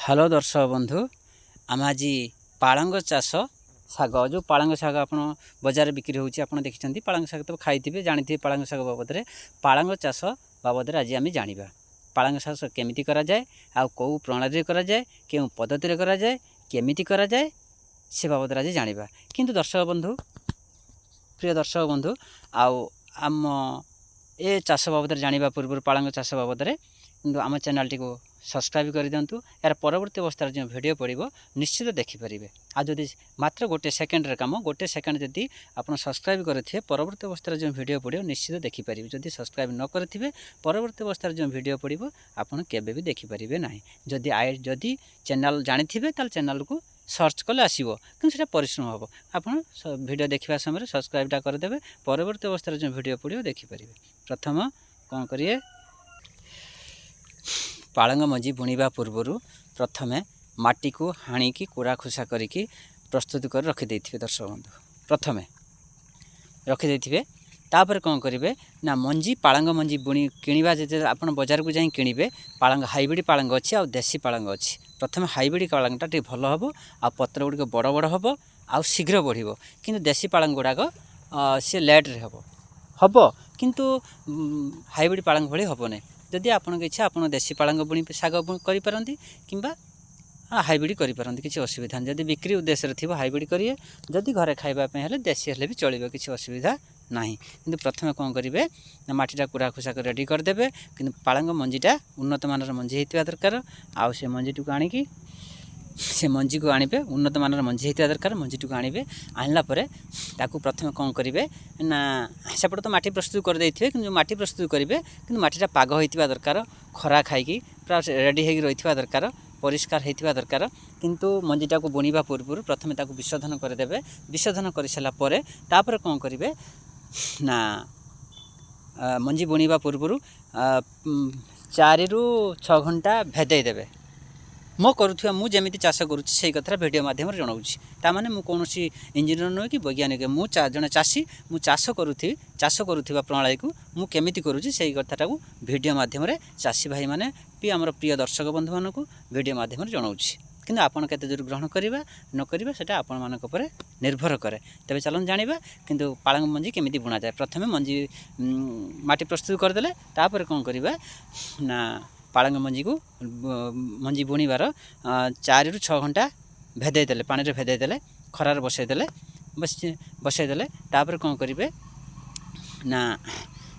Hello दर्शक बंधु आम आज पालंग चाष शाग जो पालंग शाग आप बजार बिक्री होती आप देखते पालंग शाग तो खाई जानी पालंग शाग बाबद में पालंग चाष बाबद आज आम जाना पालंग चाष केमी कराए आ कौ प्रणाली कराए क्यों पद्धति कराए केमी कराए से बाबद आज जाना किंतु दर्शक बंधु प्रिय दर्शक बंधु आम ए चाष बाबद जाना पूर्व पालंग चाष बाबद में किंतु आम चैनल टी सब्सक्राइब कर दिंतु यार परवर्ती अवस्था जो वीडियो पड़ो निश्चित देखिपारे आ जदि मात्र गोटे सेकेंड काम गोटे सेकेंड जदि आप सब्सक्राइब करेंगे परवर्ती अवस्था जो वीडियो पड़ो निश्चित देखिपारे जदि सब्सक्राइब न करेंगे परवर्ती अवस्था जो वीडियो पड़ो आपड़ केवे भी देखिपारे ना जदि चैनल जानी ताल चैनल को सर्च कले आसो कि परिश्रम हम आपड़ वीडियो देखा समय सब्सक्राइबटा करदे परवर्ती अवस्था जो वीडियो पड़ो देखिपारे प्रथम कौन करिए पालंग मंजी बुणवा पूर्वर प्रथमे माटी को हाणिकी कुरा खुसा करिकी प्रस्तुत कर रखिदे दर्शक बंधु प्रथमे रखिदे तापर कौन करेंगे ना मंजी पालंग मंजी बुणी किणवा जो आप बजार को जाए किणवे पालंग हाइब्रिड पालंग अच्छी आ देसी पालंग अच्छी प्रथम हाइब्रिड पालंगटा टे भल हम आ पत्र गुड़िक बड़ बड़ हम आ शीघ्र बढ़ किंतु देसी पालंग गुड़ाक सी लेट्रे हम किंतु हाइब्रिड पालंग भली हम नहीं जदि आपन इच्छा आप देसी पालंग बुणी शाग करें कि हाइब्रिड करें किसी असुविधा नहीं जदि बिक्री उद्देश्य थी हाइब्रिड करिए जदि घरे खावाई देसी हेल्ले भी चलो किसी असुविधा ना कि प्रथम कौन करेंगे मटीटा कुरा खुसा कर रेडी करदे कि पालंग मंजीटा उन्नत मानर मंजी होता दरकार आउ से मंजीटी को आणिकी से मंजी को आने उन्नत मानर मंजी होता दरकार मंजीटी को आने आणला प्रथम कौन करेंगे ना सेपटे तो माटी प्रस्तुत कर देते कि माटी प्रस्तुत करेंगे कि माटीटा पाग होता दरकार खरा खाई पूरा रेडी हो रही दरकार परिष्कार होता दरकार किंतु मंजीटा को बुणवा पूर्व प्रथम विशोधन करदे विशोधन कर सारापर कौन करेंगे ना मंजी बुणवा पूर्व 4 ରୁ 6 घंटा भेदे देवे मो करुवा मु जमी चाष करुँची से कथा भिडियो मध्यम जनाऊँगी ताने मुझे कौन इंजीनियर नुहे कि वैज्ञानिक मु जड़े चाषी मु चाष करुवा प्रणाली को मु केमी करुँची से कथा भिडियो मध्यम चाषी भाई मैंने भी आमर प्रिय दर्शक बंधु मानक भिडियो मध्यम जनाऊँगी किंतु आपन केते दूर ग्रहण करिबा न करिबा सेटा आपन मानक पर निर्भर करे तबे चलन जानिबा किंतु पालंग मंजी केमिति बुना जाए प्रथमे मंजी माटी प्रस्तुत कर देले तापर कोन करिबा ना पालंग मंजी को मंजी बुणवार 4 ରୁ 6 घंटा भेदे देले पानी रे भेदे देले खरार बसई देले तापर कोन करिवे ना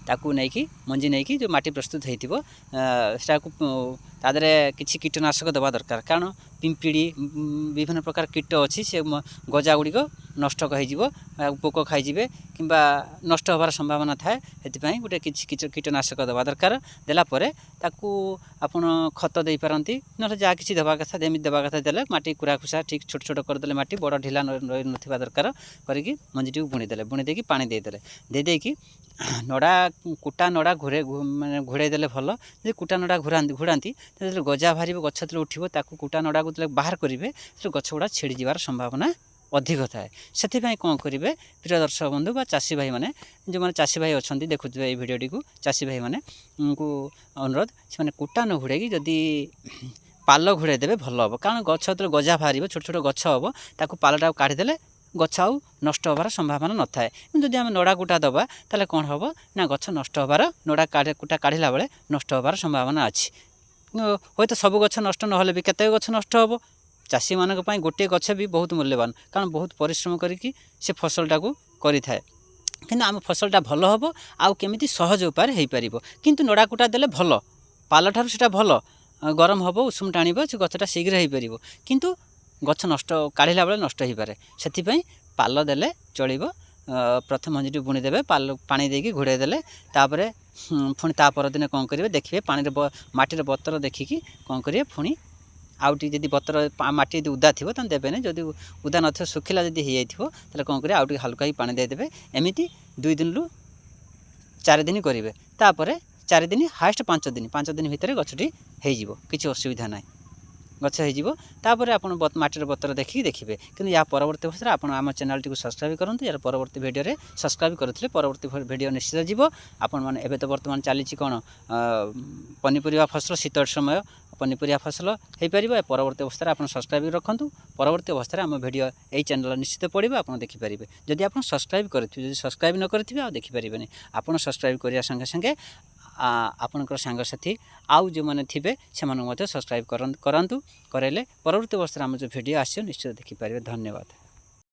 ताकू नहीं कि मंजी नहीं कि जो माटी प्रस्तुत होइथिबो सेटा को तादरे किछि कीटनाशक दबा दरकार कारण पिंपिड़ी विभिन्न प्रकार कीट अच्छी से गजा गुड़िक नष्ट पोक खाईजे कि नष्ट होबार संभावना थाए से गोटे किसी कीटनाशक दबा दरकार देलापर ताकू आपन खत दे पारती ना जहाँ किसी देवा कथा जमी देवा कथा देले माटी कुरा खुसा ठीक छोट छोट करदे माटी बड़ ढिला रही ना दरकार करी मंजीटी बुणीदे बुणी देकी पानी देदेले देकी नड़ा कुटा नड़ा माने घोड़े देले भल जे कुटा नड़ा घोड़ाती गजा बाहर गछ तले उठिबो ताकू कुटा नड़ा को बाहर करेंगे गछ गुड़ा छिड़ी जीवार संभावना अधिक थाए से कौन करेंगे प्रिय दर्शक बंधु बा चाषी भाई मैंने जो मैंने चाषी भाई अच्छा देखुए ये भिडियोटी को चाषी भाई मैंने को अनुरोध से कुटा न घोड़े जदि पाल घोड़े देवे भल हम कारण गछ जो गजा बाहर छोट छोट गछ हम ताकू पालटा काढ़ीदे गछ आउ नष्ट होबार संभावना न थाए जदि आम नड़ा कुटा दबा ताले कौन हम ना गछ नष्ट होबार नड़ा कुटा काढ़ला बेले नष्ट होबार संभावना अच्छी हूँ तो सब गछ नष्ट ना भी केते गछ नष्ट हम चाषी मान गोटे गछ भी बहुत मूल्यवान कारण बहुत परिश्रम करके से फसलटा को करें कि आम फसलटा भल हम आउ केमी सहज उपाय हो पार किंतु नड़ा कुटा देले भल पाल ठार से भल गरम हम उषुम टाण से गछटा शीघ्र हो पार किंतु गछ नष्ट काढ़ला बेले नष्ट हो पारे से पाल देले चलो प्रथम मंजीटी बुणीदे पानी देकी घोड़े देले तापर पुणी ता परदिन कौन करेंगे देखिए पानी माटी बतर देखिकी कौन करेंगे पुणी आउटी जदि बतर माटी उदा थी तो देवे नहीं जदि उदा न सुखिला जदि हो जाए कौन करेंगे आउटी हल्का ही पानी देदेवे एमती 2 दिन ରୁ 4 दिन करेंगे तापर 4 दिन हाएस्ट 5 दिन भितर गछटी हो किसी असुविधा ना गछ होपर आप माटीर बतर देखिए देखिए कि या परवर्ती अवस्था आप आम चैनल टी सब्सक्राइब करूँ यार परवर्ती भिडियो रे सब्सक्राइब करुँचे परवर्ती भिडियो निश्चित जीव आपण मैंने एवं तो बर्तमान चली कौन पनीपरिया फसल शीत समय पनीपरिया फसल हो पार। परवर्ती अवस्था आप सब्सक्राइब रखुँ। परवर्ती अवस्था आम भिडियो यही चैनल निश्चित पड़ो आप देखिपारे। जदि आप सब्सक्राइब करेंगे सब्सक्राइब न करेंगे आप देखिपारे। आप सब्सक्राइब करने संगे संगे आपणकर सांगसाथी आउ जो मैंने थे से सब्सक्राइब करूँ। कराइले परवर्ती अवस्था आम जो भिडियो आस निश्चित देखिपारे। धन्यवाद।